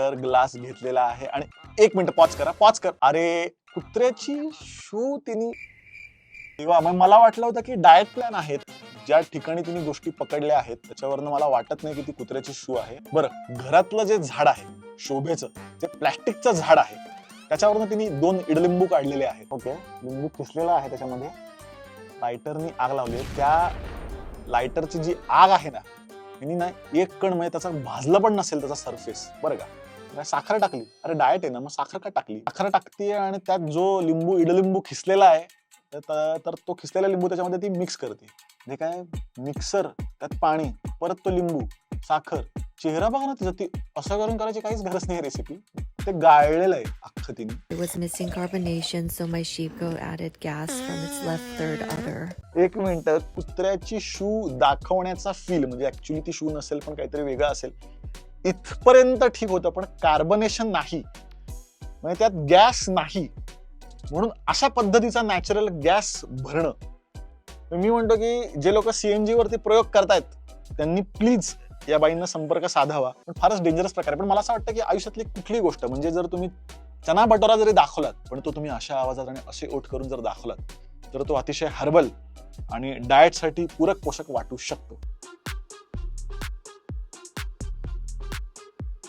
Water glass घेतलेला आहे आणि 1 मिनिट पॉज कर. अरे कुत्र्याची शू तिने तेव्हा मग मला वाटलं होतं की डाएट प्लॅन आहेत, ज्या ठिकाणी तिने गोष्टी पकडल्या आहेत त्याच्यावरनं मला वाटत नाही की ती कुत्र्याची शू आहे. बरं, घरातलं जे झाड आहे शोभेचं, जे प्लॅस्टिकचं झाड आहे त्याच्यावरनं तिने 2 इडलिंबू काढलेले आहेत. ओके, लिंबू किसलेला आहे, त्याच्यामध्ये लायटरनी आग लावली. त्या लायटरची जी आग आहे ना, तिने ना एक कण म्हणजे त्याचा भाजलं पण नसेल त्याचा सरफेस, बरं का. साखर टाकली. अरे डाएट आहे ना, मग साखर का टाकली? साखर टाकतीये आणि त्यात जो इडलिंबू खिसलेला आहे तर तो खिसलेला लिंबू त्याच्यामध्ये ती मिक्स करते. हे काय मिक्सर, त्यात पाणी, परत तो लिंबू, साखर. चेहरा बघा ना तिचा, ती असं करून करायची काहीच गरज नाही रेसिपी. ते गाळलेलं आहे अख्खं तिने. It was missing carbonation, so my sheep goat added gas from its left third udder. 1 minute, कुत्र्याची शू दाखवण्याचा फील म्हणजे ऍक्च्युली ती शू नसेल पण काहीतरी वेगळं असेल इथपर्यंत ठीक होतं, पण कार्बनेशन नाही म्हणजे त्यात गॅस नाही, म्हणून अशा पद्धतीचा नॅचरल गॅस भरणं. मी म्हणतो की जे लोक सीएनजी वरती प्रयोग करतायत त्यांनी प्लीज या बाईंना संपर्क साधावा. पण फारच डेंजरस प्रकार आहे. पण मला असं वाटतं की आयुष्यातली कुठलीही गोष्ट म्हणजे जर तुम्ही चना बटोरा जरी दाखवलात पण तो तुम्ही अशा आवाजात आणि असे ओठ करून जर दाखवलात तर तो अतिशय हर्बल आणि डाएटसाठी पूरक पोषक वाटू शकतो.